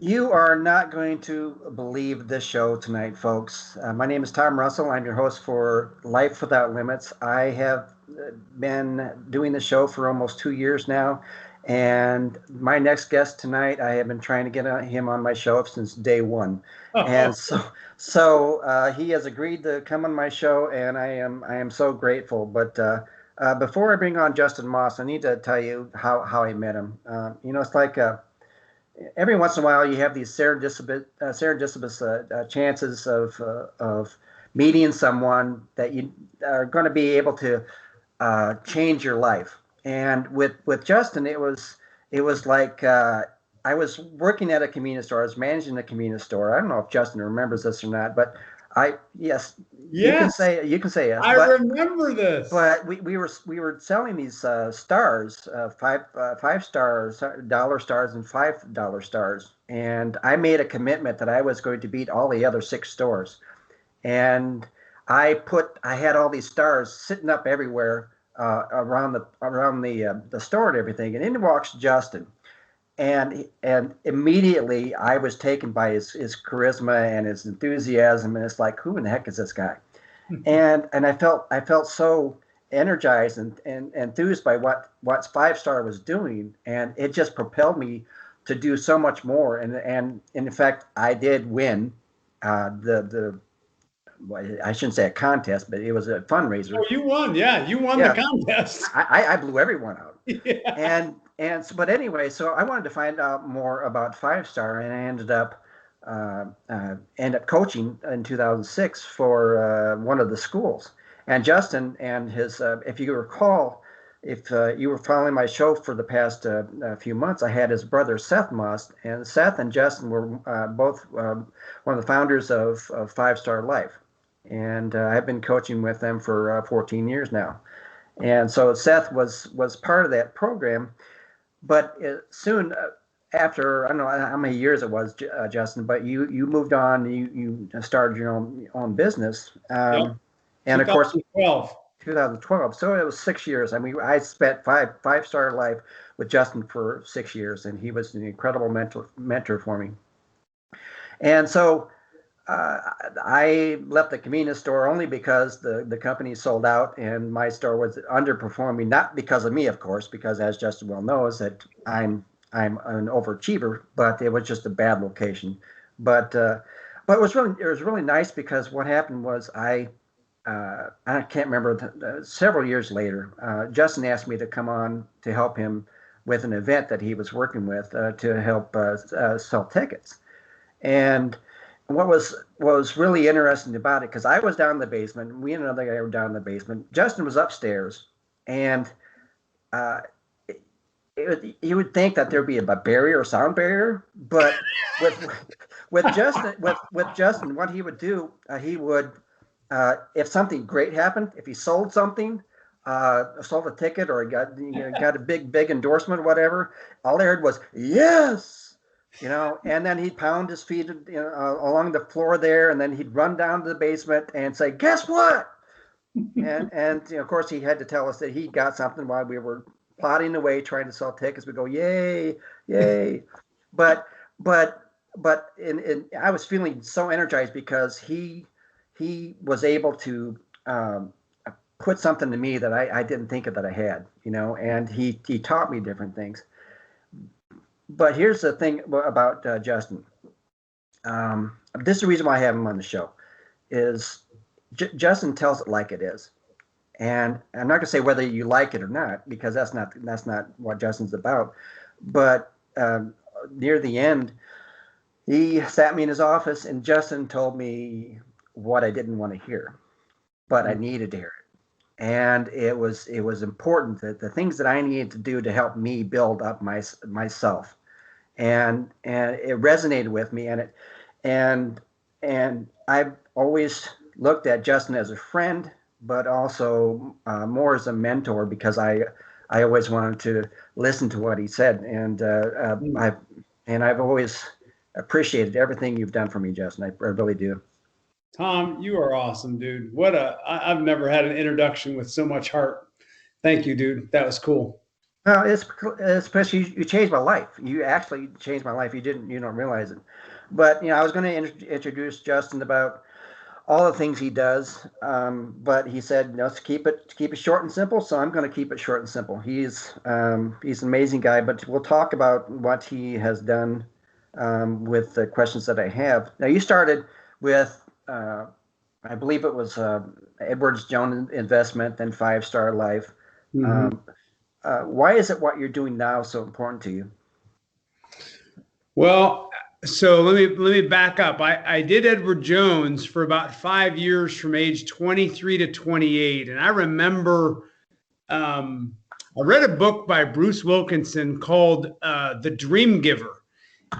You are not going to believe this show tonight, folks. My name is Tom Russell. I'm your host for Life Without Limits. I have been doing the show for almost 2 years now. And my next guest tonight, I have been trying to get him on my show since day one. And he has agreed to come on my show, and I am so grateful. But before I bring on Justin Maust, I need to tell you how I met him. It's like every once in a while you have these serendipitous chances of meeting someone that you are going to be able to change your life. And with Justin, it was like I was working at a convenience store. I was managing a convenience store. I don't know if Justin remembers this or not, but I yes, Yes, you can say yes, I remember this. but we were selling these stars, five stars, dollar stars, and $5 stars. And I made a commitment that I was going to beat all the other six stores. And I had all these stars sitting up everywhere around the store and everything. And in walks Justin, and immediately I was taken by his charisma and his enthusiasm, and it's like, who in the heck is this guy? And I felt so energized and enthused by what Five Star was doing, and it just propelled me to do so much more. And in fact, I did win the well, I shouldn't say a contest, but it was a fundraiser. Oh, you won. Yeah, you won the Yeah, contest. I blew everyone out. Yeah. But anyway, so I wanted to find out more about Five Star, and I ended up coaching in 2006 for one of the schools. And Justin and his, if you recall, if you were following my show for the past few months, I had his brother Seth Maust, and Seth and Justin were both one of the founders of Five Star Life, and I've been coaching with them for 14 years now. And so Seth was part of that program, but soon after, I don't know how many years it was, Justin, but you moved on. You started your own business, Yep. and of course, 2012. 2012. So it was 6 years. I mean, I spent five star life with Justin for 6 years, and he was an incredible mentor for me. And so uh, I left the convenience store only because the company sold out and my store was underperforming, not because of me, of course, because as Justin well knows that I'm an overachiever, but it was just a bad location. But uh, but it was really nice because what happened was I can't remember several years later, Justin asked me to come on to help him with an event that he was working with to help sell tickets. And what was really interesting about it, because I was down in the basement, we and another guy were down in the basement. Justin was upstairs, and uh, you would think that there'd be a barrier, or sound barrier, but with with Justin, what he would do, he would if something great happened, if he sold something, sold a ticket, or got a big endorsement or whatever, all I heard was yes, and then he'd pound his feet along the floor there, and then he'd run down to the basement and say, "Guess what?" And of course he had to tell us that he got something while we were plodding away trying to sell tickets. We go, "Yay, yay!" But but I was feeling so energized because he was able to put something to me that I didn't think of that I had, and he taught me different things. But here's the thing about Justin. This is the reason why I have him on the show. Is Justin tells it like it is, and I'm not gonna say whether you like it or not because that's not what Justin's about. But near the end, he sat me in his office, and Justin told me what I didn't want to hear, but I needed to hear it. And it was important that the things that I needed to do to help me build up myself, and it resonated with me, and I've always looked at Justin as a friend, but also more as a mentor because I always wanted to listen to what he said, I've always appreciated everything you've done for me, Justin. I really do. Tom, you are awesome, dude. I've never had an introduction with so much heart. Thank you, dude. That was cool. It's especially you changed my life. You actually changed my life. You don't realize it. But I was going to introduce Justin about all the things he does. But he said, let's keep it short and simple. So I'm going to keep it short and simple. He's an amazing guy. But we'll talk about what he has done with the questions that I have. Now you started with. I believe it was Edwards Jones Investment, then Five Star Life. Mm-hmm. Why is it what you're doing now so important to you? Well, so let me back up. I did Edward Jones for about 5 years from age 23 to 28. And I remember I read a book by Bruce Wilkinson called The Dream Giver.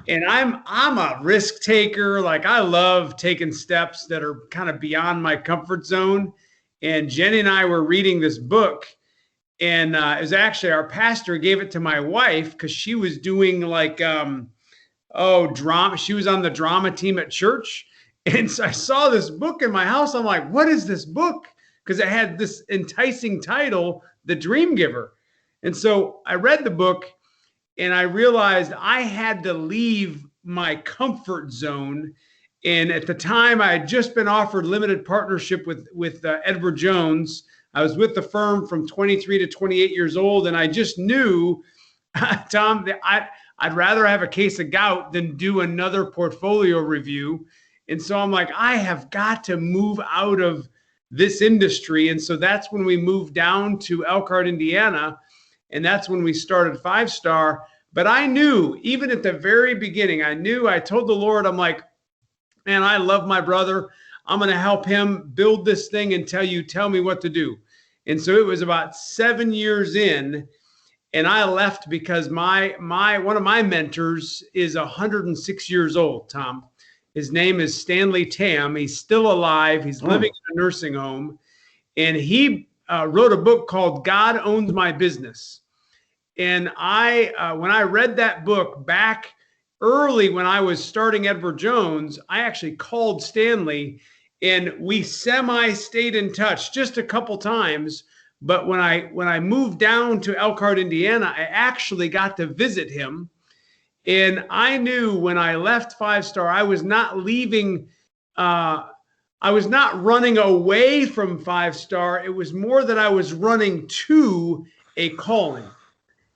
And I'm a risk taker. Like I love taking steps that are kind of beyond my comfort zone. And Jenny and I were reading this book, and it was actually our pastor gave it to my wife because she was doing like drama. She was on the drama team at church. And so I saw this book in my house. I'm like, what is this book? Because it had this enticing title, The Dream Giver. And so I read the book and I realized I had to leave my comfort zone. And at the time, I had just been offered limited partnership with Edward Jones. I was with the firm from 23 to 28 years old, and I just knew, Tom, that I'd rather have a case of gout than do another portfolio review. And so I'm like, I have got to move out of this industry. And so that's when we moved down to Elkhart, Indiana. And that's when we started Five Star. But I knew, even at the very beginning, I told the Lord, I'm like, man, I love my brother. I'm going to help him build this thing until you tell me what to do. And so it was about 7 years in, and I left because my one of my mentors is 106 years old, Tom. His name is Stanley Tam. He's still alive. He's living in a nursing home. And he wrote a book called God Owns My Business. And when I read that book back early when I was starting Edward Jones, I actually called Stanley and we stayed in touch just a couple times. But when I moved down to Elkhart, Indiana, I actually got to visit him. And I knew when I left Five Star, I was not leaving. I was not running away from Five Star. It was more that I was running to a calling.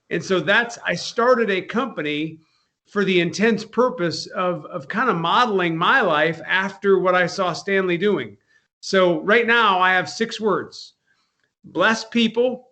And so I started a company for the intense purpose of kind of modeling my life after what I saw Stanley doing. So right now I have 6 words: bless people,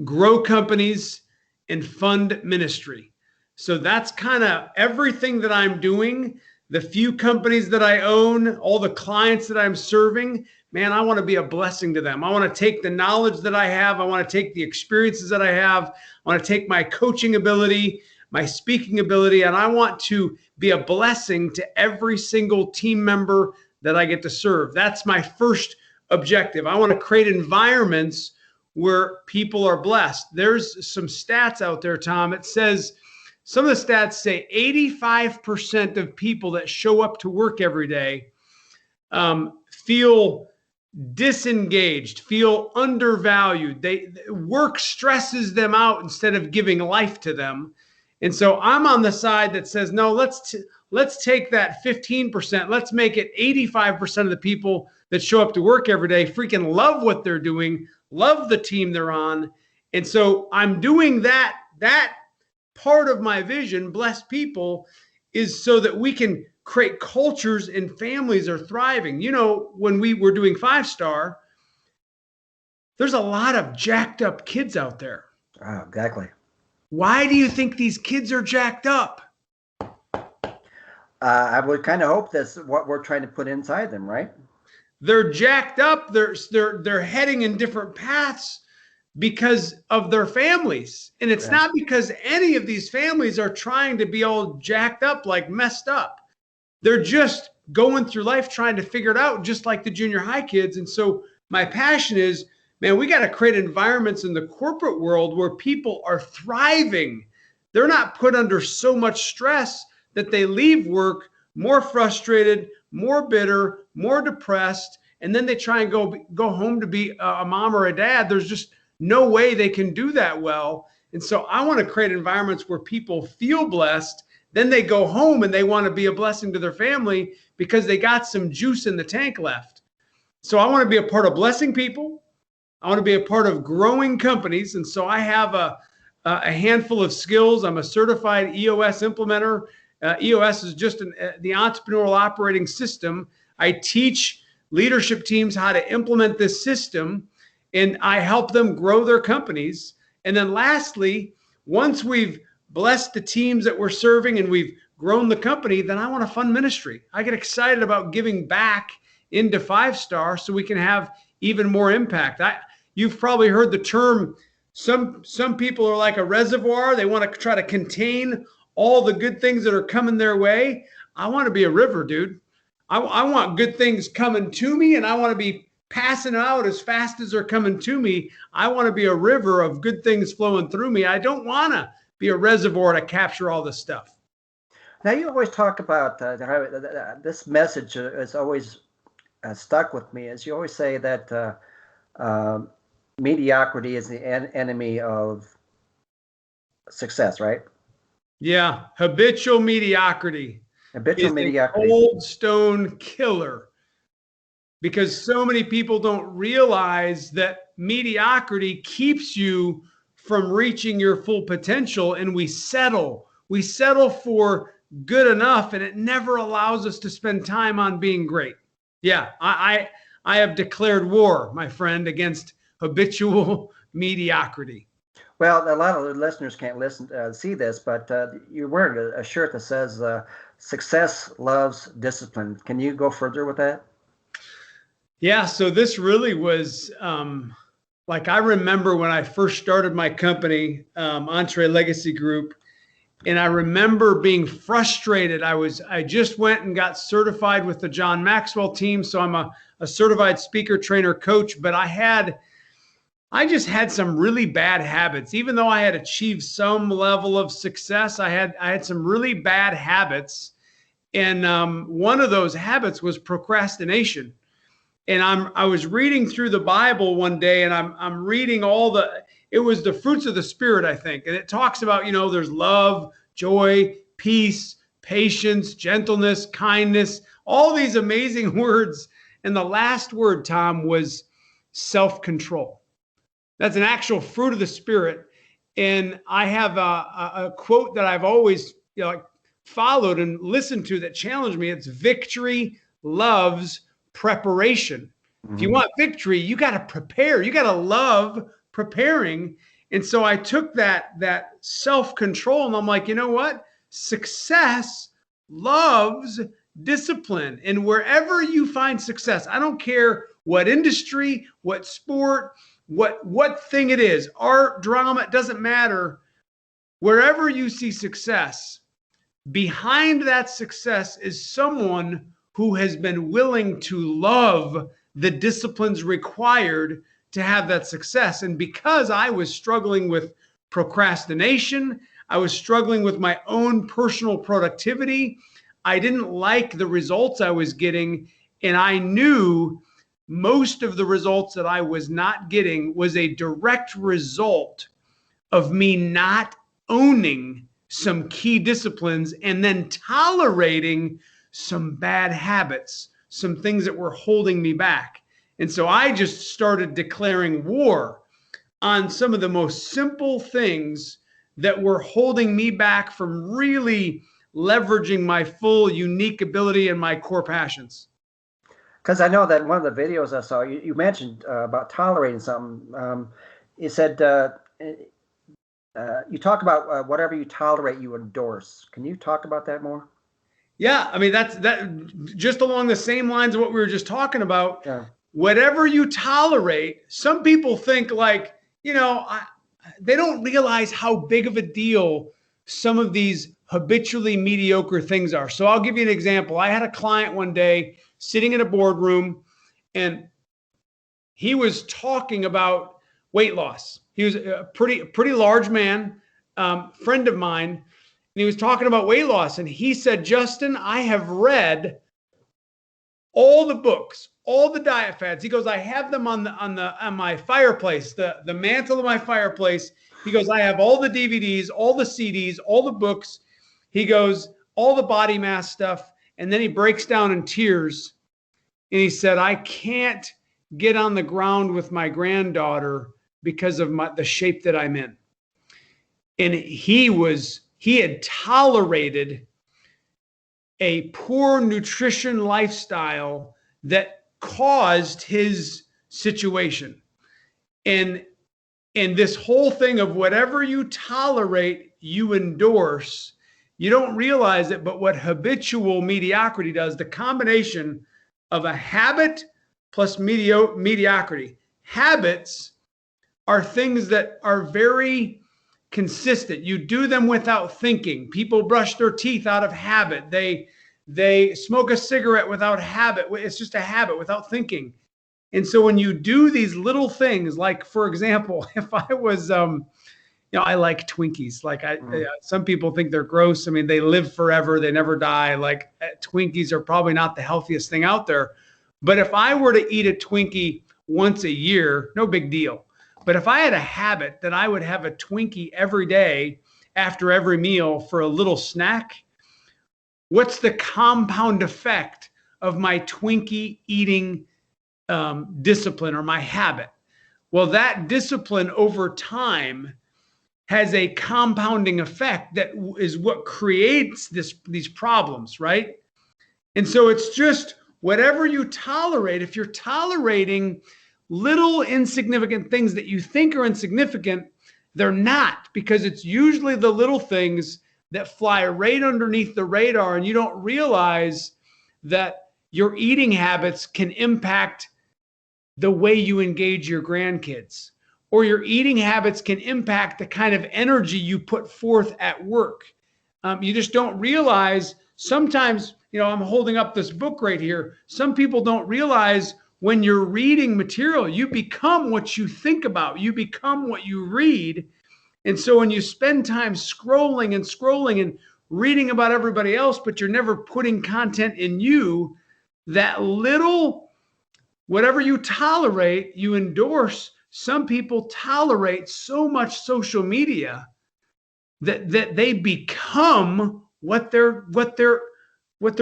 grow companies, and fund ministry. So that's kind of everything that I'm doing. The few companies that I own, all the clients that I'm serving, man, I want to be a blessing to them. I want to take the knowledge that I have. I want to take the experiences that I have. I want to take my coaching ability, my speaking ability, and I want to be a blessing to every single team member that I get to serve. That's my first objective. I want to create environments where people are blessed. There's some stats out there, Tom. It says, some of the stats say 85% of people that show up to work every day feel disengaged, feel undervalued. Work stresses them out instead of giving life to them. And so I'm on the side that says, no, let's take that 15%. Let's make it 85% of the people that show up to work every day freaking love what they're doing, love the team they're on. And so I'm doing that part of my vision, bless people, is so that we can create cultures and families are thriving. You know, when we were doing Five Star, there's a lot of jacked up kids out there. Oh, exactly. Why do you think these kids are jacked up? I would kind of hope that's what we're trying to put inside them, right? They're jacked up. They're heading in different paths because of their families. And it's not because any of these families are trying to be all jacked up, like messed up. They're just going through life trying to figure it out, just like the junior high kids. And so my passion is, man, we got to create environments in the corporate world where people are thriving. They're not put under so much stress that they leave work more frustrated, more bitter, more depressed, and then they try and go home to be a mom or a dad. There's just no way they can do that well. And so I want to create environments where people feel blessed. Then they go home and they want to be a blessing to their family because they got some juice in the tank left. So I want to be a part of blessing people. I want to be a part of growing companies. And so I have a handful of skills. I'm a certified EOS implementer. EOS is just the entrepreneurial operating system. I teach leadership teams how to implement this system, and I help them grow their companies. And then lastly, once we've blessed the teams that we're serving and we've grown the company, then I want to fund ministry. I get excited about giving back into 5-star so we can have even more impact. You've probably heard the term, some people are like a reservoir. They want to try to contain all the good things that are coming their way. I want to be a river, dude. I want good things coming to me, and I want to be passing out as fast as they're coming to me. I want to be a river of good things flowing through me. I don't want to be a reservoir to capture all this stuff. Now, you always talk about this message is always stuck with me, as you always say that mediocrity is the enemy of success, right? Yeah, habitual mediocrity. Habitual mediocrity. Old stone killer, because so many people don't realize that mediocrity keeps you from reaching your full potential, and we settle for good enough, and it never allows us to spend time on being great. Yeah, I have declared war, my friend, against habitual mediocrity. Well, a lot of the listeners can't see this, but you're wearing a shirt that says "Success loves discipline." Can you go further with that? Yeah, so this really was like, I remember when I first started my company, Entree Legacy Group, and I remember being frustrated. I just went and got certified with the John Maxwell team, so I'm a certified speaker, trainer, coach, but I just had some really bad habits. Even though I had achieved some level of success, I had some really bad habits. And one of those habits was procrastination. And I was reading through the Bible one day, and I'm reading it was the fruits of the Spirit, I think. And it talks about, there's love, joy, peace, patience, gentleness, kindness, all these amazing words. And the last word, Tom, was self-control. That's an actual fruit of the Spirit. And I have a quote that I've always followed and listened to that challenged me. It's victory loves preparation. Mm-hmm. If you want victory, you got to prepare. You got to love preparing. And so I took that self-control, and I'm like, you know what? Success loves discipline. And wherever you find success, I don't care what industry, what sport, what thing it is, art, drama, it doesn't matter. Wherever you see success, behind that success is someone who has been willing to love the disciplines required to have that success. And because I was struggling with procrastination, I was struggling with my own personal productivity, I didn't like the results I was getting, and I knew most of the results that I was not getting was a direct result of me not owning some key disciplines and then tolerating some bad habits, some things that were holding me back. And so I just started declaring war on some of the most simple things that were holding me back from really leveraging my full unique ability and my core passions. Because I know that one of the videos I saw, you mentioned about tolerating something. You said you talk about whatever you tolerate, you endorse. Can you talk about that more? Yeah, I mean, that's just along the same lines of what we were just talking about. Yeah. Whatever you tolerate, some people think like, they don't realize how big of a deal some of these habitually mediocre things are. So I'll give you an example. I had a client one day sitting in a boardroom, and he was talking about weight loss. He was a pretty large man, friend of mine, and he was talking about weight loss. And he said, Justin, I have read all the books, all the diet fads. He goes, I have them on my fireplace, the mantle of my fireplace. He goes, I have all the DVDs, all the CDs, all the books. He goes, all the body mass stuff. And then he breaks down in tears. And he said, I can't get on the ground with my granddaughter because of the shape that I'm in. And he had tolerated a poor nutrition lifestyle that caused his situation. And this whole thing of whatever you tolerate, you endorse. You don't realize it, but what habitual mediocrity does, the combination of a habit plus mediocrity. Habits are things that are very consistent. You do them without thinking. People brush their teeth out of habit. They smoke a cigarette without habit. It's just a habit without thinking. And so when you do these little things, like, for example, if I was, I like Twinkies. Like some people think they're gross. I mean, they live forever. They never die. Like Twinkies are probably not the healthiest thing out there. But if I were to eat a Twinkie once a year, no big deal. But if I had a habit that I would have a Twinkie every day after every meal for a little snack, what's the compound effect of my Twinkie eating discipline or my habit? Well, that discipline over time has a compounding effect that is what creates these problems, right? And so it's just whatever you tolerate. If you're tolerating little insignificant things that you think are insignificant, they're not, because it's usually the little things that fly right underneath the radar, and you don't realize that your eating habits can impact the way you engage your grandkids, or your eating habits can impact the kind of energy you put forth at work. You just don't realize sometimes, I'm holding up this book right here. Some people don't realize when you're reading material, you become what you think about. You become what you read. And so when you spend time scrolling and reading about everybody else, but you're never putting content in you, that little, whatever you tolerate, you endorse. Some people tolerate so much social media that they become what they're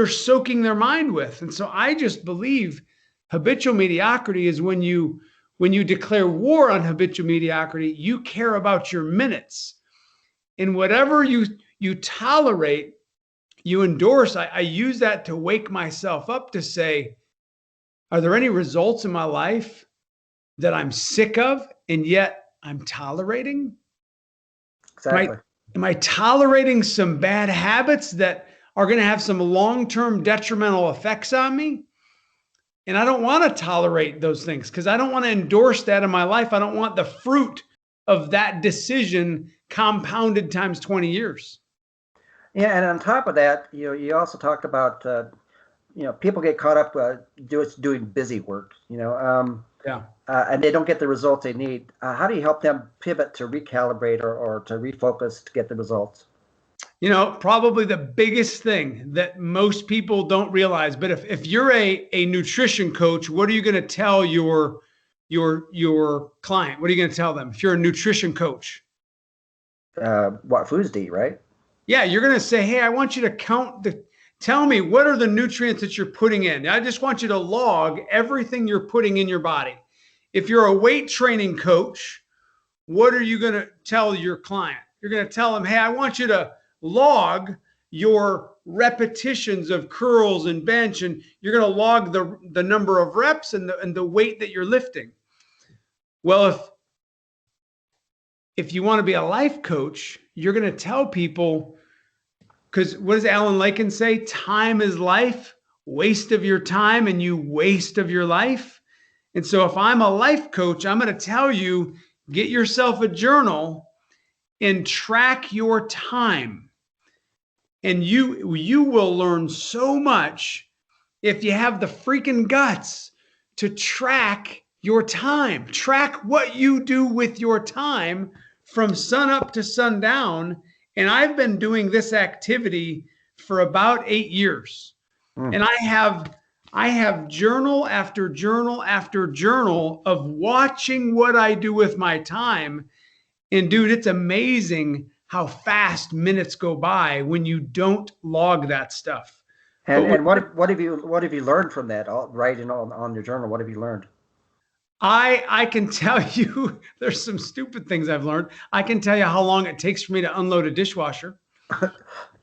soaking their mind with. And so I just believe habitual mediocrity is when you declare war on habitual mediocrity, you care about your minutes. And whatever you tolerate, you endorse. I use that to wake myself up to say, are there any results in my life that I'm sick of and yet I'm tolerating? Exactly. Am I tolerating some bad habits that are going to have some long-term detrimental effects on me? And I don't want to tolerate those things because I don't want to endorse that in my life. I don't want the fruit of that decision compounded times 20 years. Yeah, and on top of that, you also talked about people get caught up doing busy work, and they don't get the results they need. How do you help them pivot to recalibrate or to refocus to get the results? Probably the biggest thing that most people don't realize, but if you're a nutrition coach, what are you going to tell your client? What are you going to tell them if you're a nutrition coach? What foods to eat, right? Yeah, you're going to say, hey, I want you to tell me what are the nutrients that you're putting in. I just want you to log everything you're putting in your body. If you're a weight training coach, what are you going to tell your client? You're going to tell them, hey, I want you to log your repetitions of curls and bench, and you're going to log the number of reps and the weight that you're lifting. Well, if you want to be a life coach, you're going to tell people, because what does Alan Laken say? Time is life, waste of your time, and you waste of your life. And so if I'm a life coach, I'm going to tell you, get yourself a journal and track your time. And you will learn so much if you have the freaking guts to track your time. Track what you do with your time from sun up to sundown. And I've been doing this activity for about 8 years. And I have journal after journal after journal of watching what I do with my time. And dude, it's amazing how fast minutes go by when you don't log that stuff. But And what have you learned from that? Writing on your journal, what have you learned? I can tell you, there's some stupid things I've learned. I can tell you how long it takes for me to unload a dishwasher. You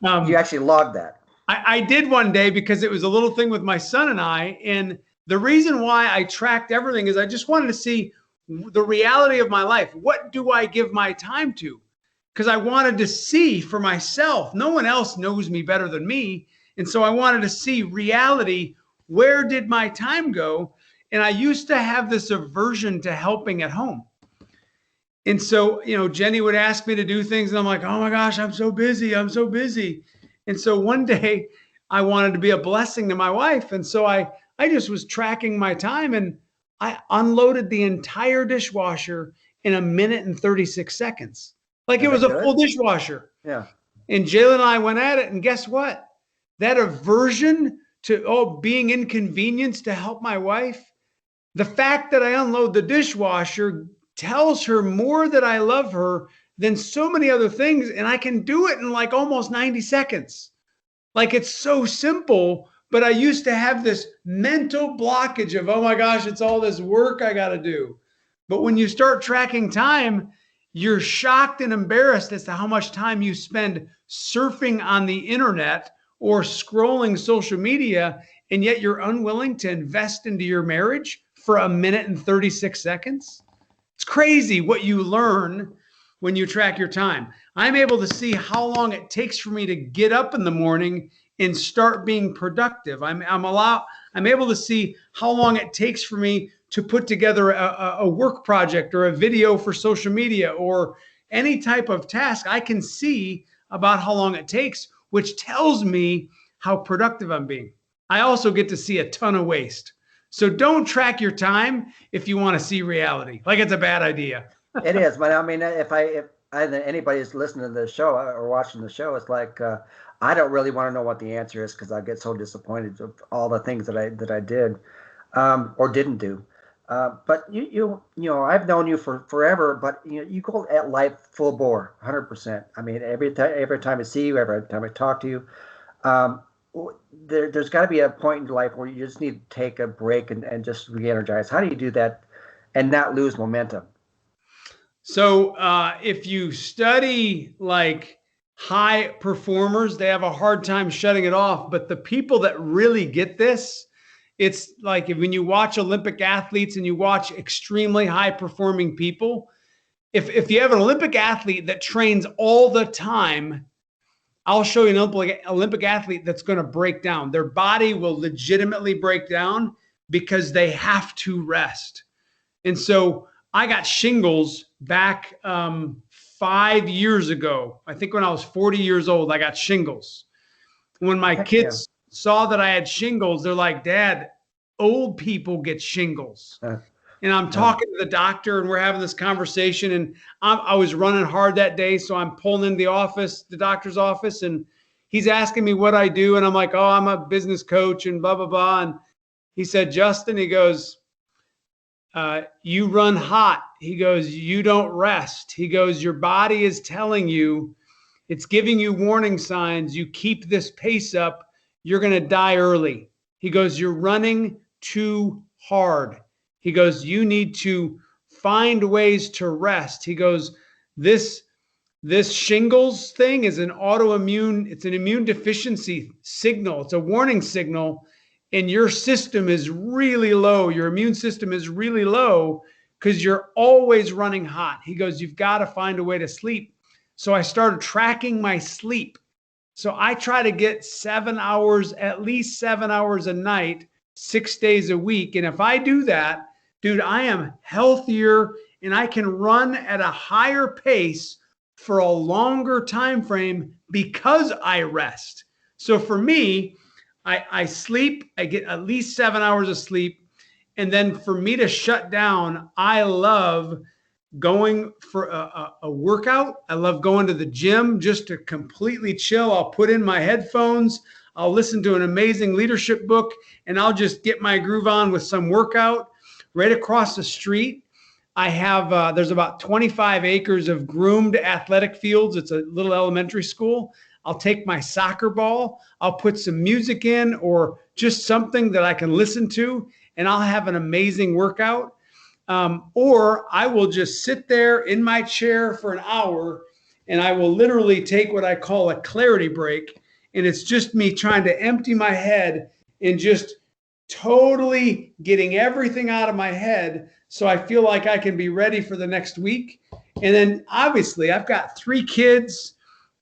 Um, actually logged that. I did one day because it was a little thing with my son and I. And the reason why I tracked everything is I just wanted to see the reality of my life. What do I give my time to? Because I wanted to see for myself. No one else knows me better than me. And so I wanted to see reality. Where did my time go? And I used to have this aversion to helping at home. And so, Jenny would ask me to do things, and I'm like, oh my gosh, I'm so busy. I'm so busy. And so one day I wanted to be a blessing to my wife. And so I just was tracking my time, and I unloaded the entire dishwasher in 1 minute and 36 seconds. Like it Is was that a full good? dishwasher. Yeah. And Jalen and I went at it. And guess what? That aversion to being inconvenienced to help my wife, the fact that I unload the dishwasher tells her more that I love her than so many other things. And I can do it in like almost 90 seconds. Like it's so simple, but I used to have this mental blockage of, oh my gosh, it's all this work I got to do. But when you start tracking time, you're shocked and embarrassed as to how much time you spend surfing on the internet or scrolling social media, and yet you're unwilling to invest into your marriage for 1 minute and 36 seconds. It's crazy what you learn when you track your time. I'm able to see how long it takes for me to get up in the morning and start being productive. I'm able to see how long it takes for me to put together a work project or a video for social media or any type of task. I can see about how long it takes, which tells me how productive I'm being. I also get to see a ton of waste. So don't track your time if you want to see reality. Like it's a bad idea. It is, but I mean, if anybody's listening to the show or watching the show, it's like I don't really want to know what the answer is because I get so disappointed with all the things that I did or didn't do. But I've known you for forever, but you go at life full bore, 100%. I mean, every time I see you, every time I talk to you, um, there's got to be a point in life where you just need to take a break and just re-energize. How do you do that and not lose momentum? So if you study like high performers, they have a hard time shutting it off. But the people that really get this, it's like when you watch Olympic athletes and you watch extremely high performing people, if you have an Olympic athlete that trains all the time, I'll show you an Olympic athlete that's going to break down. Their body will legitimately break down because they have to rest. And so I got shingles back 5 years ago. I think when I was 40 years old, I got shingles. When my Heck yeah. kids saw that I had shingles, they're like, Dad, old people get shingles. Uh, And I'm uh, talking to the doctor and we're having this conversation, and I was running hard that day. So I'm pulling in the doctor's office, and he's asking me what I do. And I'm like, oh, I'm a business coach and blah, blah, blah. And he said, Justin, he goes, you run hot. He goes, you don't rest. He goes, your body is telling you, it's giving you warning signs. You keep this pace up, you're going to die early. He goes, you're running too hard. He goes, you need to find ways to rest. He goes, this shingles thing is it's an immune deficiency signal. It's a warning signal. And your system is really low. Your immune system is really low because you're always running hot. He goes, you've got to find a way to sleep. So I started tracking my sleep. So I try to get 7 hours, at least 7 hours a night, 6 days a week. And if I do that, dude, I am healthier and I can run at a higher pace for a longer time frame because I rest. So for me, I sleep, I get at least 7 hours of sleep. And then for me to shut down, I love going for a workout. I love going to the gym just to completely chill. I'll put in my headphones. I'll listen to an amazing leadership book, and I'll just get my groove on with some workout. Right across the street, I have, there's about 25 acres of groomed athletic fields. It's a little elementary school. I'll take my soccer ball, I'll put some music in or just something that I can listen to, and I'll have an amazing workout. Or I will just sit there in my chair for an hour and I will literally take what I call a clarity break. And it's just me trying to empty my head and just totally getting everything out of my head so I feel like I can be ready for the next week. And then obviously I've got 3 kids,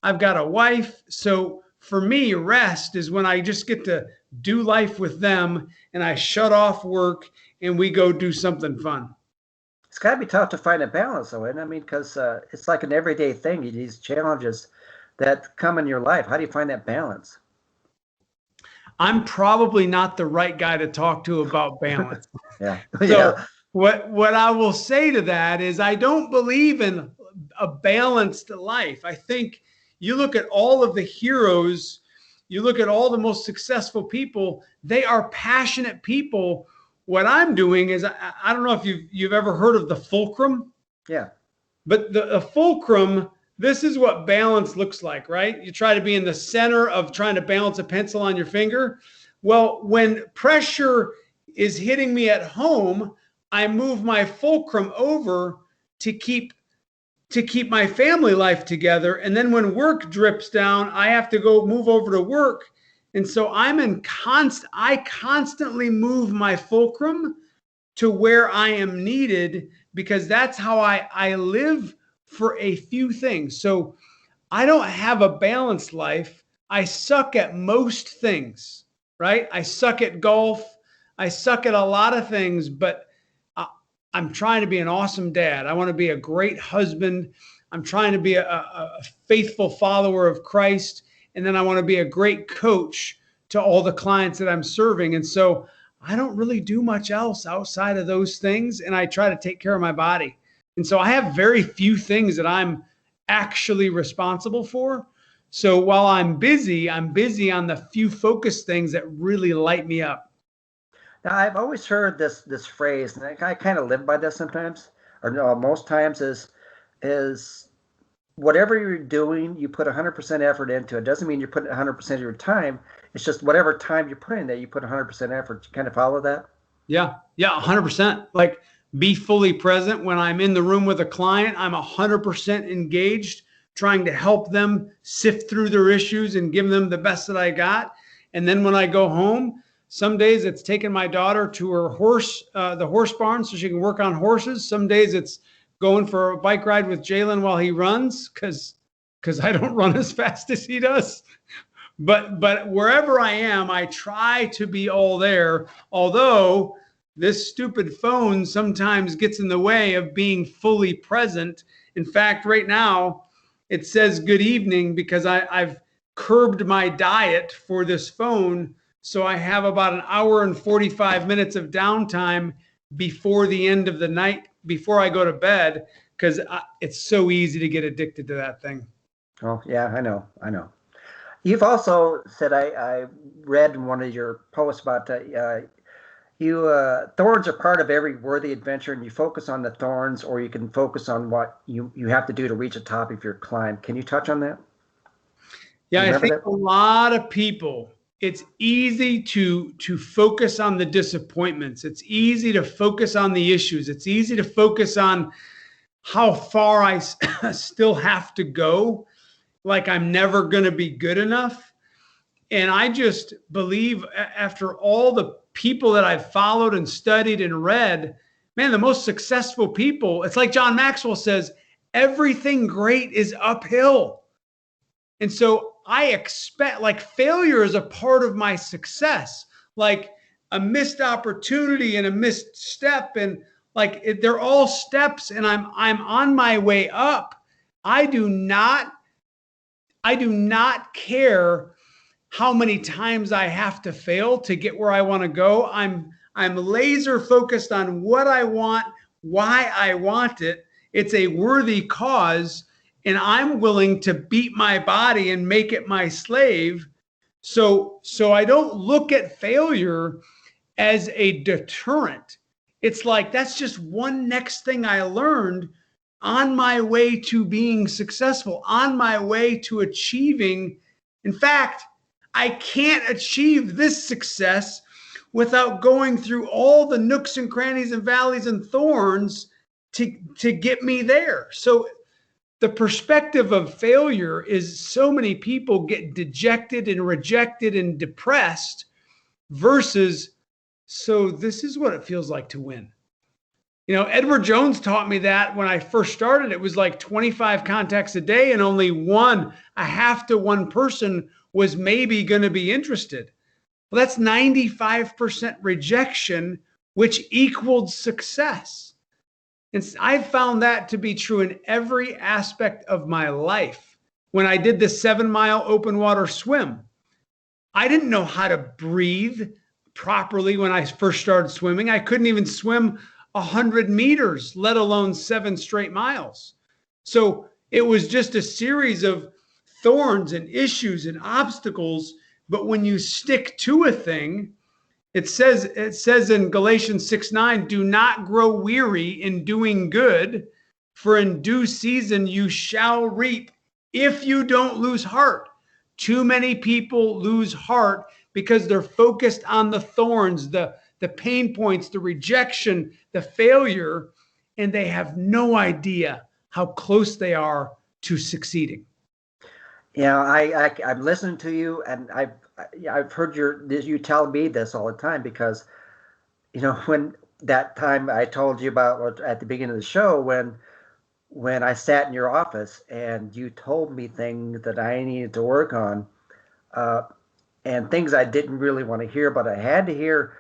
I've got a wife. So for me, rest is when I just get to do life with them and I shut off work and we go do something fun. It's got to be tough to find a balance, though, isn't it? I mean, because it's like an everyday thing. These challenges that come in your life. How do you find that balance? I'm probably not the right guy to talk to about balance. Yeah. So Yeah. what I will say to that is I don't believe in a balanced life. I think you look at all of the heroes, you look at all the most successful people, they are passionate people. What I'm doing is I don't know if you've ever heard of the fulcrum. Yeah. But the fulcrum, this is what balance looks like, right? You try to be in the center of trying to balance a pencil on your finger. Well, when pressure is hitting me at home, I move my fulcrum over to keep my family life together. And then when work drips down, I have to go move over to work. And so I constantly move my fulcrum to where I am needed because that's how I live for a few things. So I don't have a balanced life. I suck at most things, right? I suck at golf. I suck at a lot of things, but I'm trying to be an awesome dad. I want to be a great husband. I'm trying to be a faithful follower of Christ. And then I want to be a great coach to all the clients that I'm serving. And so I don't really do much else outside of those things. And I try to take care of my body. And so I have very few things that I'm actually responsible for. So while I'm busy on the few focused things that really light me up. Now, I've always heard this phrase, and I kind of live by this sometimes, or no, most times is whatever you're doing, you put 100% effort into. It doesn't mean you're putting 100% of your time. It's just whatever time you put in there, you put 100% effort. You kind of follow that? Yeah, 100%. Like be fully present. When I'm in the room with a client, I'm 100% engaged, trying to help them sift through their issues and give them the best that I got. And then when I go home, some days it's taking my daughter to her the horse barn so she can work on horses. Some days it's going for a bike ride with Jalen while he runs because I don't run as fast as he does. But wherever I am, I try to be all there. Although this stupid phone sometimes gets in the way of being fully present. In fact, right now it says good evening because I've curbed my diet for this phone. So I have about an hour and 45 minutes of downtime before the end of the night, before I go to bed, because it's so easy to get addicted to that thing. Oh, yeah, I know. You've also said, I read in one of your posts about thorns are part of every worthy adventure, and you focus on the thorns, or you can focus on what you have to do to reach the top of your climb. Can you touch on that? Yeah, I think a lot of people, it's easy to focus on the disappointments. It's easy to focus on the issues. It's easy to focus on how far I still have to go, like I'm never going to be good enough. And I just believe after all the people that I've followed and studied and read, man, the most successful people, it's like John Maxwell says, everything great is uphill. And so I expect, like, failure is a part of my success, like a missed opportunity and a missed step. And like, they're all steps and I'm on my way up. I do not care how many times I have to fail to get where I want to go. I'm laser focused on what I want, why I want it. It's a worthy cause, and I'm willing to beat my body and make it my slave. So I don't look at failure as a deterrent. it's like, that's just one next thing I learned on my way to being successful, on my way to achieving. In fact, I can't achieve this success without going through all the nooks and crannies and valleys and thorns to get me there. So the perspective of failure is, so many people get dejected and rejected and depressed versus, so this is what it feels like to win. You know, Edward Jones taught me that when I first started. It was like 25 contacts a day, and only a half to one person was maybe going to be interested. Well, that's 95% rejection, which equaled success. And I've found that to be true in every aspect of my life. When I did the 7-mile open water swim, I didn't know how to breathe properly when I first started swimming. I couldn't even swim 100 meters, let alone 7 straight miles. So it was just a series of thorns and issues and obstacles. But when you stick to a thing, it says in Galatians 6:9, do not grow weary in doing good, for in due season you shall reap if you don't lose heart. Too many people lose heart because they're focused on the thorns, the pain points, the rejection, the failure, and they have no idea how close they are to succeeding. Yeah, I'm listening to you, and I've heard you tell me this all the time, because when that time I told you about at the beginning of the show, when I sat in your office and you told me things that I needed to work on, and things I didn't really want to hear, but I had to hear.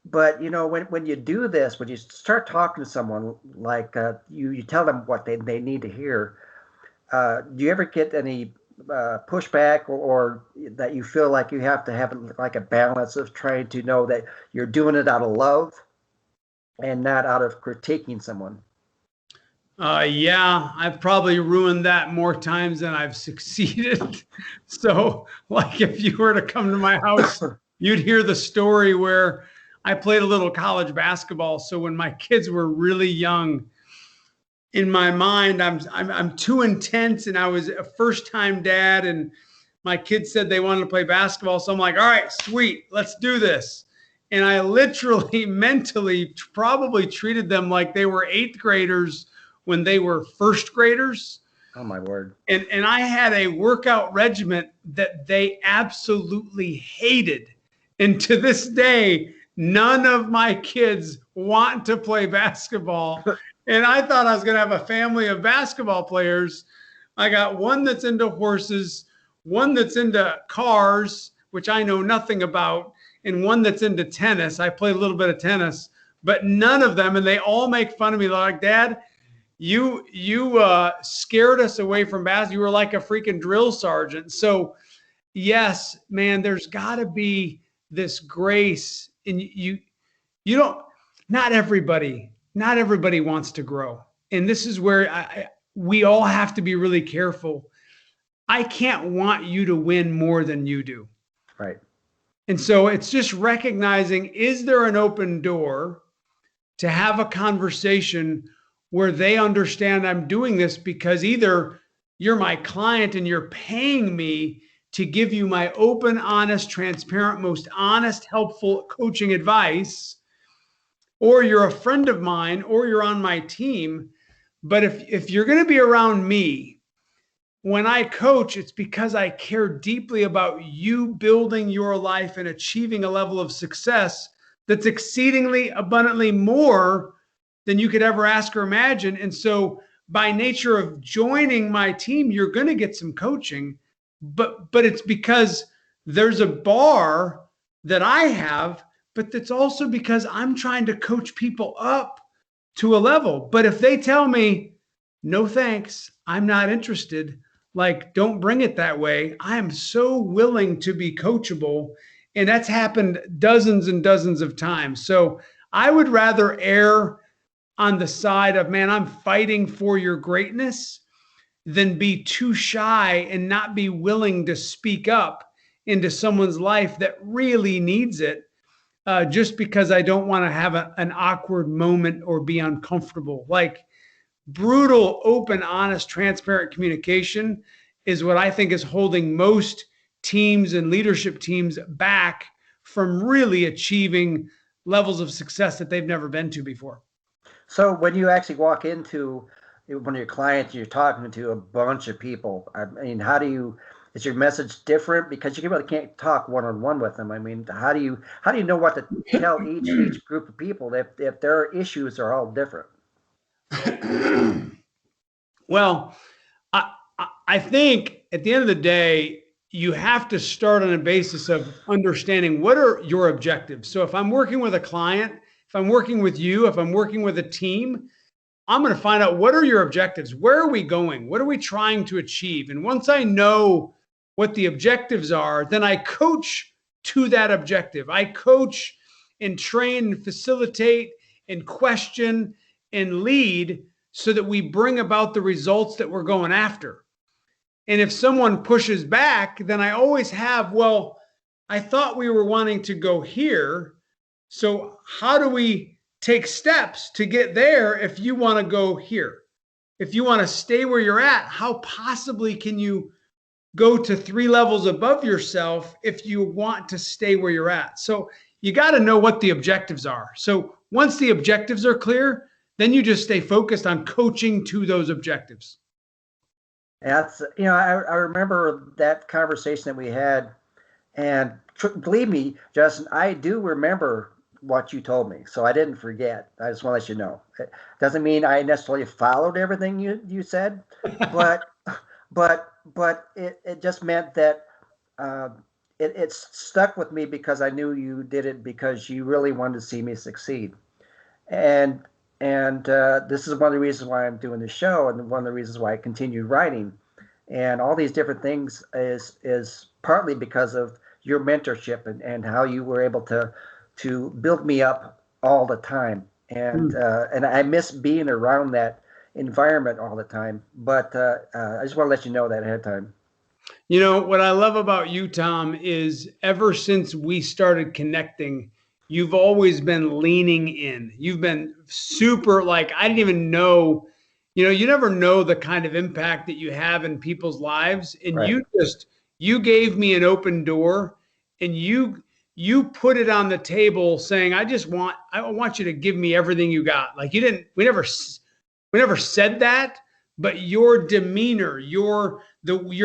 But when you do this, when you start talking to someone, like you tell them what they need to hear, do you ever get any pushback, or that you feel like you have to have like a balance of trying to know that you're doing it out of love and not out of critiquing someone? Yeah, I've probably ruined that more times than I've succeeded. So, like, if you were to come to my house, you'd hear the story where I played a little college basketball. So when my kids were really young, in my mind, I'm too intense, and I was a first-time dad, and my kids said they wanted to play basketball. So I'm like, all right, sweet, let's do this. And I literally mentally probably treated them like they were 8th graders when they were 1st graders. Oh my word. And I had a workout regimen that they absolutely hated. And to this day, none of my kids want to play basketball. And I thought I was going to have a family of basketball players. I got one that's into horses, one that's into cars, which I know nothing about, and one that's into tennis. I play a little bit of tennis, but none of them, and they all make fun of me. They're like, Dad, you scared us away from basketball. You were like a freaking drill sergeant. So yes, man, there's got to be this grace, and you don't. Not everybody wants to grow, and this is where we all have to be really careful. I can't want you to win more than you do. Right. And so it's just recognizing, is there an open door to have a conversation where they understand I'm doing this because either you're my client and you're paying me to give you my open, honest, transparent, most honest, helpful coaching advice, or you're a friend of mine, or you're on my team. But if you're going to be around me, when I coach, it's because I care deeply about you building your life and achieving a level of success that's exceedingly abundantly more than you could ever ask or imagine. And so by nature of joining my team, you're going to get some coaching, but it's because there's a bar that I have, but that's also because I'm trying to coach people up to a level. But if they tell me, no thanks, I'm not interested, like, don't bring it that way, I am so willing to be coachable. And that's happened dozens and dozens of times. So I would rather err on the side of, man, I'm fighting for your greatness, than be too shy and not be willing to speak up into someone's life that really needs it. just because I don't want to have an awkward moment or be uncomfortable. Like brutal, open, honest, transparent communication is what I think is holding most teams and leadership teams back from really achieving levels of success that they've never been to before. So when you actually walk into one of your clients, you're talking to a bunch of people. I mean, is your message different? Because you really can't talk one-on-one with them. I mean, how do you know what to tell each group of people if their issues are all different? Well, I think at the end of the day, you have to start on a basis of understanding what are your objectives. So if I'm working with a client, if I'm working with you, if I'm working with a team, I'm going to find out what are your objectives? Where are we going? What are we trying to achieve? And once I know what the objectives are, then I coach to that objective. I coach and train and facilitate and question and lead so that we bring about the results that we're going after. And if someone pushes back, then I always have, well, I thought we were wanting to go here. So how do we take steps to get there if you want to go here? If you want to stay where you're at, how possibly can you go to 3 levels above yourself if you want to stay where you're at? So you got to know what the objectives are. So once the objectives are clear, then you just stay focused on coaching to those objectives. That's, I remember that conversation that we had, and believe me, Justin, I do remember what you told me, so I didn't forget. I just want to let you know. It doesn't mean I necessarily followed everything you said, but it just meant that it stuck with me because I knew you did it because you really wanted to see me succeed, and this is one of the reasons why I'm doing the show, and one of the reasons why I continued writing, and all these different things is partly because of your mentorship and how you were able to build me up all the time, and I miss being around that environment all the time. But I just want to let you know that ahead of time. You know, what I love about you, Tom, is ever since we started connecting, you've always been leaning in. You've been super, like, I didn't even know, you never know the kind of impact that you have in people's lives. And Right. you gave me an open door, and you put it on the table saying, I want you to give me everything you got. Like we never said that, but your demeanor, your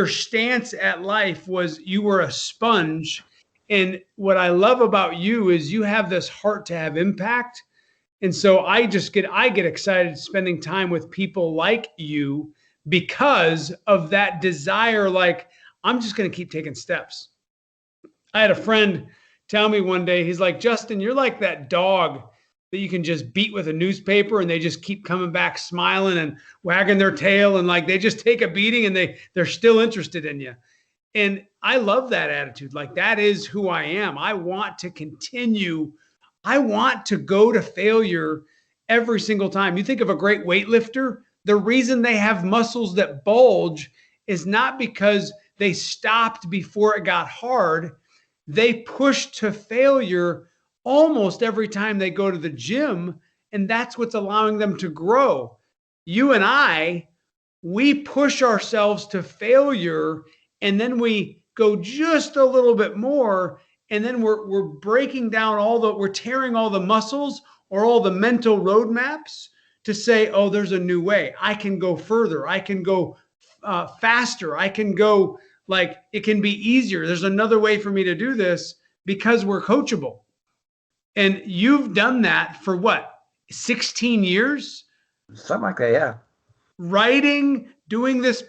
stance at life was you were a sponge. And what I love about you is you have this heart to have impact. And so I get excited spending time with people like you because of that desire. Like, I'm just going to keep taking steps. I had a friend tell me one day, he's like, Justin, you're like that dog that you can just beat with a newspaper and they just keep coming back smiling and wagging their tail, and like they just take a beating and they're still interested in you. And I love that attitude. Like, that is who I am. I want to continue. I want to go to failure every single time. You think of a great weightlifter, the reason they have muscles that bulge is not because they stopped before it got hard. They push to failure almost every time they go to the gym, and that's what's allowing them to grow. You and we push ourselves to failure, and then we go just a little bit more, and then we're breaking down we're tearing all the muscles or all the mental roadmaps to say, oh, there's a new way. I can go further. I can go faster. I can go, like, it can be easier. There's another way for me to do this because we're coachable. And you've done that for what, 16 years? Something like that, yeah. Writing, doing this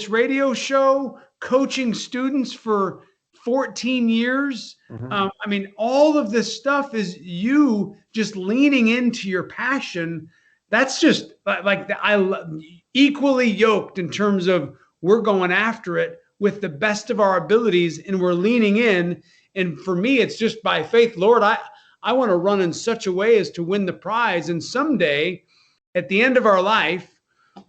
radio show, coaching students for 14 years. Mm-hmm. I mean, all of this stuff is you just leaning into your passion. That's just like equally yoked in terms of we're going after it with the best of our abilities, and we're leaning in. And for me, it's just by faith. Lord, I want to run in such a way as to win the prize. And someday, at the end of our life,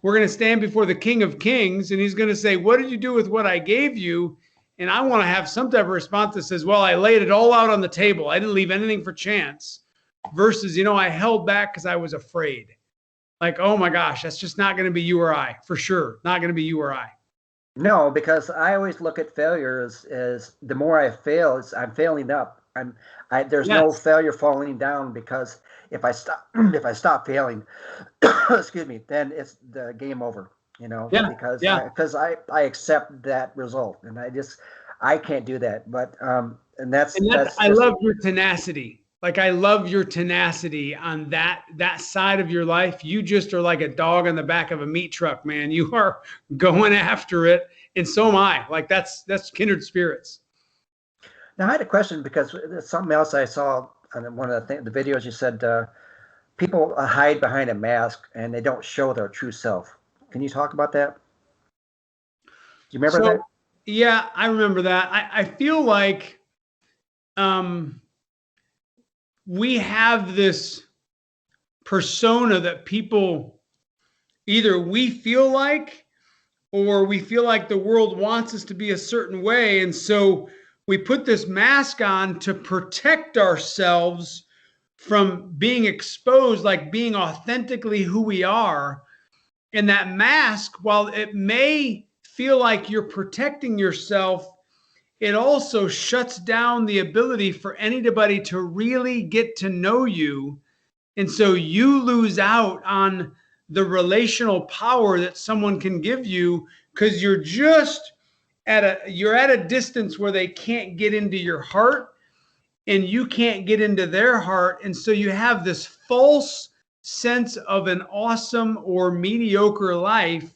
we're going to stand before the King of Kings, and he's going to say, what did you do with what I gave you? And I want to have some type of response that says, well, I laid it all out on the table. I didn't leave anything for chance versus, I held back because I was afraid. Like, oh my gosh, that's just not going to be you or I, for sure. Not going to be you or I. No, because I always look at failure as the more I fail, I'm failing up. There's no failure falling down, because if I stop failing, excuse me, then it's the game over. Because I accept that result, and I can't do that. But that's I love your tenacity. Like, I love your tenacity on that side of your life. You just are like a dog on the back of a meat truck, man. You are going after it, and so am I. Like, that's kindred spirits. Now, I had a question, because there's something else I saw on one of the videos. You said people hide behind a mask and they don't show their true self. Can you talk about that? Do you remember that? Yeah, I remember that. I feel like we have this persona that people either we feel like, or we feel like the world wants us to be a certain way. And so we put this mask on to protect ourselves from being exposed, like being authentically who we are. And that mask, while it may feel like you're protecting yourself, it also shuts down the ability for anybody to really get to know you. And so you lose out on the relational power that someone can give you, because you're just at a distance where they can't get into your heart and you can't get into their heart. And so you have this false sense of an awesome or mediocre life.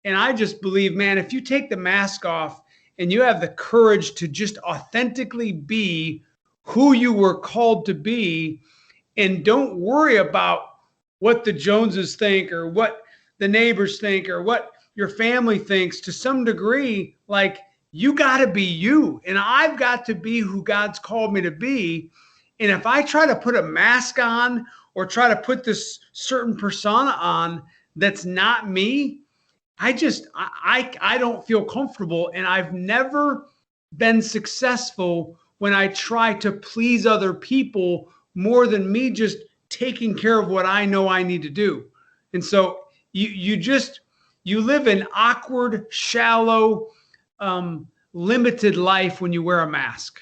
And I just believe, man, if you take the mask off and you have the courage to just authentically be who you were called to be, and don't worry about what the Joneses think or what the neighbors think or what your family thinks, to some degree, like, you got to be you, and I've got to be who God's called me to be. And if I try to put a mask on or try to put this certain persona on that's not me, I don't feel comfortable. And I've never been successful when I try to please other people more than me just taking care of what I know I need to do. And so you live an awkward, shallow, limited life when you wear a mask.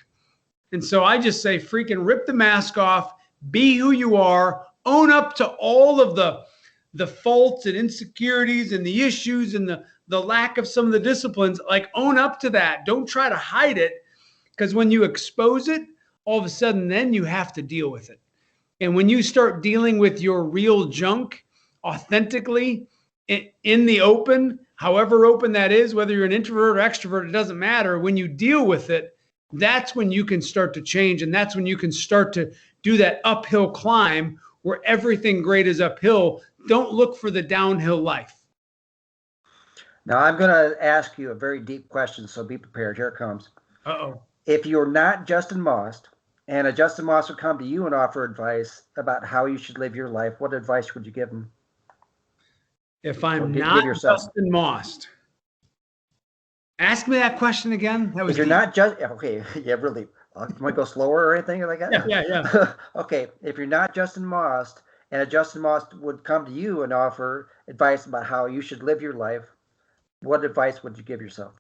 And so I just say, freaking rip the mask off, be who you are, own up to all of the faults and insecurities and the issues and the lack of some of the disciplines. Like, own up to that. Don't try to hide it, because when you expose it, all of a sudden then you have to deal with it. And when you start dealing with your real junk authentically in the open, however open that is, whether you're an introvert or extrovert, it doesn't matter. When you deal with it, that's when you can start to change. And that's when you can start to do that uphill climb where everything great is uphill. Don't look for the downhill life. Now, I'm going to ask you a very deep question, so be prepared. Here it comes. Uh-oh. If you're not Justin Maust, and a Justin Maust would come to you and offer advice about how you should live your life, what advice would you give him? If I'm not Justin Maust, ask me that question again. That was if you're not just okay. Yeah, really. Can I go slower or anything like that? Yeah. Okay. If you're not Justin Maust, and a Justin Maust would come to you and offer advice about how you should live your life, what advice would you give yourself?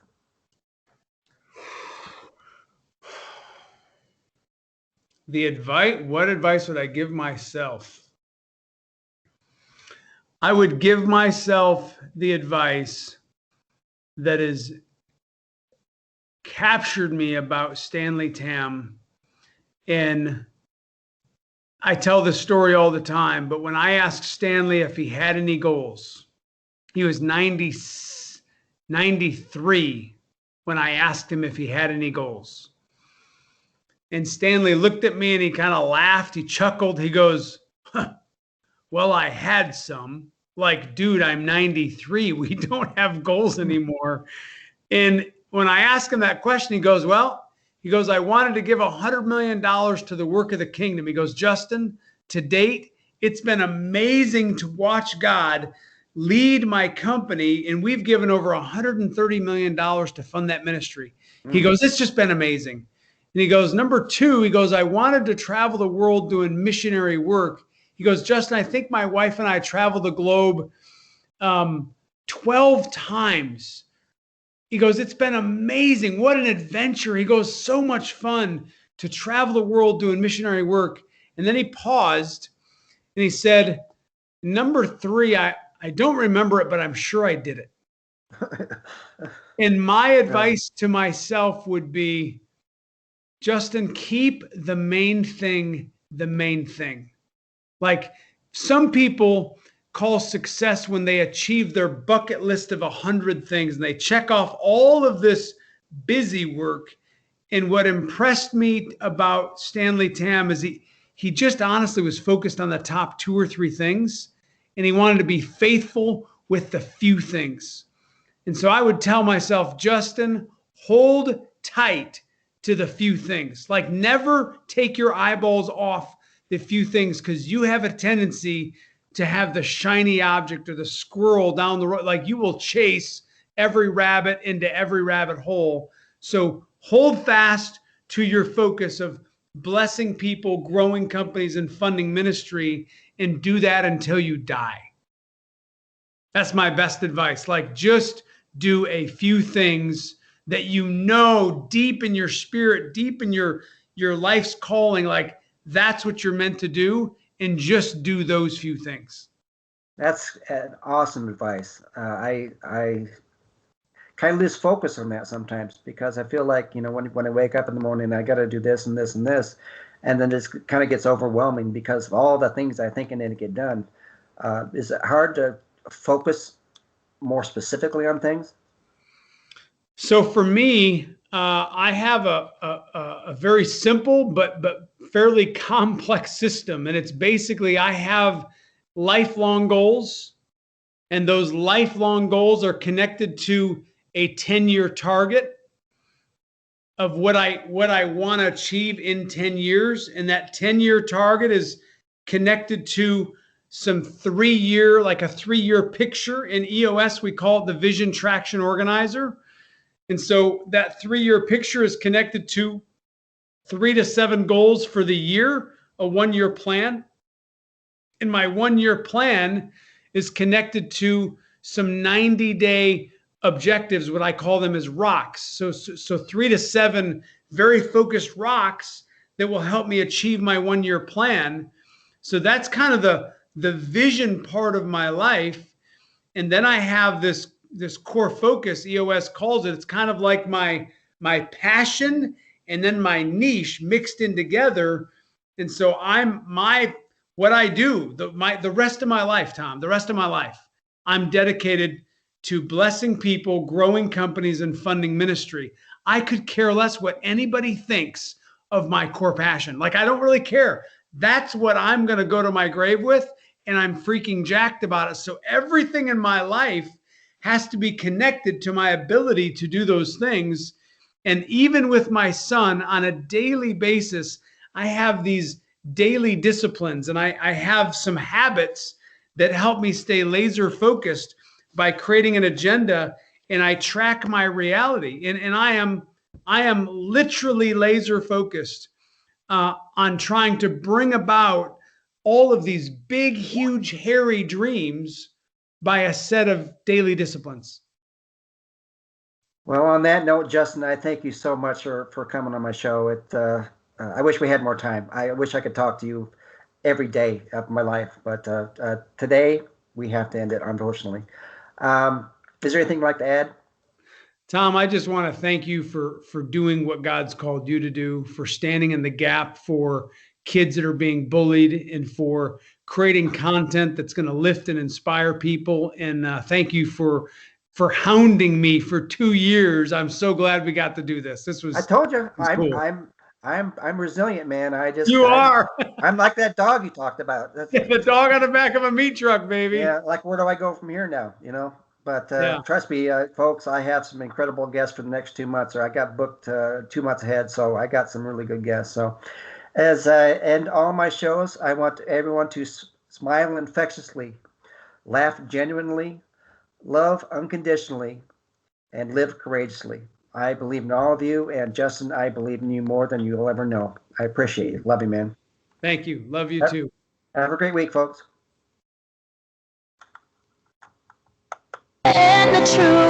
What advice would I give myself? I would give myself the advice that has captured me about Stanley Tam. And I tell this story all the time, but when I asked Stanley if he had any goals, he was 93 when I asked him if he had any goals. And Stanley looked at me and he kind of laughed. He chuckled. He goes, well, I had some. Like, dude, I'm 93. We don't have goals anymore. And when I asked him that question, he goes, I wanted to give $100 million to the work of the kingdom. He goes, Justin, to date, it's been amazing to watch God lead my company. And we've given over $130 million to fund that ministry. He goes, it's just been amazing. And he goes, number two, he goes, I wanted to travel the world doing missionary work. He goes, Justin, I think my wife and I traveled the globe 12 times. He goes, it's been amazing. What an adventure. He goes, so much fun to travel the world doing missionary work. And then he paused and he said, number three, I don't remember it, but I'm sure I did it. And my advice to myself would be, Justin, keep the main thing the main thing. Like, some people call success when they achieve their bucket list of 100 things and they check off all of this busy work. And what impressed me about Stanley Tam is he just honestly was focused on the top 2 or 3 things, and he wanted to be faithful with the few things. And so I would tell myself, Justin, hold tight to the few things. Like, never take your eyeballs off the few things, because you have a tendency to have the shiny object or the squirrel down the road. Like, you will chase every rabbit into every rabbit hole. So hold fast to your focus of blessing people, growing companies, and funding ministry, and do that until you die. That's my best advice. Like, just do a few things that you know deep in your spirit, deep in your life's calling, like that's what you're meant to do, and just do those few things. That's an awesome advice. I kind of lose focus on that sometimes, because I feel like, when I wake up in the morning, I got to do this and this and this, and then it kind of gets overwhelming because of all the things I think I need to get done. Is it hard to focus more specifically on things? So for me, I have a very simple but fairly complex system, and it's basically, I have lifelong goals, and those lifelong goals are connected to a 10-year target of what I want to achieve in 10 years, and that 10-year target is connected to some 3-year, like a 3-year picture. In EOS, we call it the Vision Traction Organizer. And so that 3-year picture is connected to 3 to 7 goals for the year, a 1-year plan. And my 1-year plan is connected to some 90-day objectives, what I call them as rocks. So 3 to 7 very focused rocks that will help me achieve my 1-year plan. So that's kind of the vision part of my life. And then I have this core focus, EOS calls it. It's kind of like my passion and then my niche mixed in together. And so what I do, the rest of my life, Tom, the rest of my life, I'm dedicated to blessing people, growing companies, and funding ministry. I could care less what anybody thinks of my core passion. Like, I don't really care. That's what I'm going to go to my grave with, and I'm freaking jacked about it. So everything in my life has to be connected to my ability to do those things. And even with my son, on a daily basis, I have these daily disciplines, and I have some habits that help me stay laser focused by creating an agenda, and I track my reality. And I am literally laser focused on trying to bring about all of these big, huge, hairy dreams by a set of daily disciplines. Well, on that note, Justin, I thank you so much for coming on my show. I wish we had more time. I wish I could talk to you every day of my life, but today we have to end it, unfortunately. Is there anything you'd like to add? Tom, I just want to thank you for doing what God's called you to do, for standing in the gap for kids that are being bullied, and for creating content that's going to lift and inspire people. And thank you for hounding me for 2 years. I'm so glad we got to do this. I told you, cool. I'm resilient, man. I'm like that dog you talked about. The dog on the back of a meat truck, baby. Yeah, like, where do I go from here now? But trust me, folks, I have some incredible guests for the next 2 months, or I got booked 2 months ahead, so I got some really good guests. So as I end all my shows, I want everyone to smile infectiously, laugh genuinely, love unconditionally, and live courageously. I believe in all of you. And Justin, I believe in you more than you'll ever know. I appreciate you. Love you, man. Thank you. Love you too. Have a great week, folks. And the truth.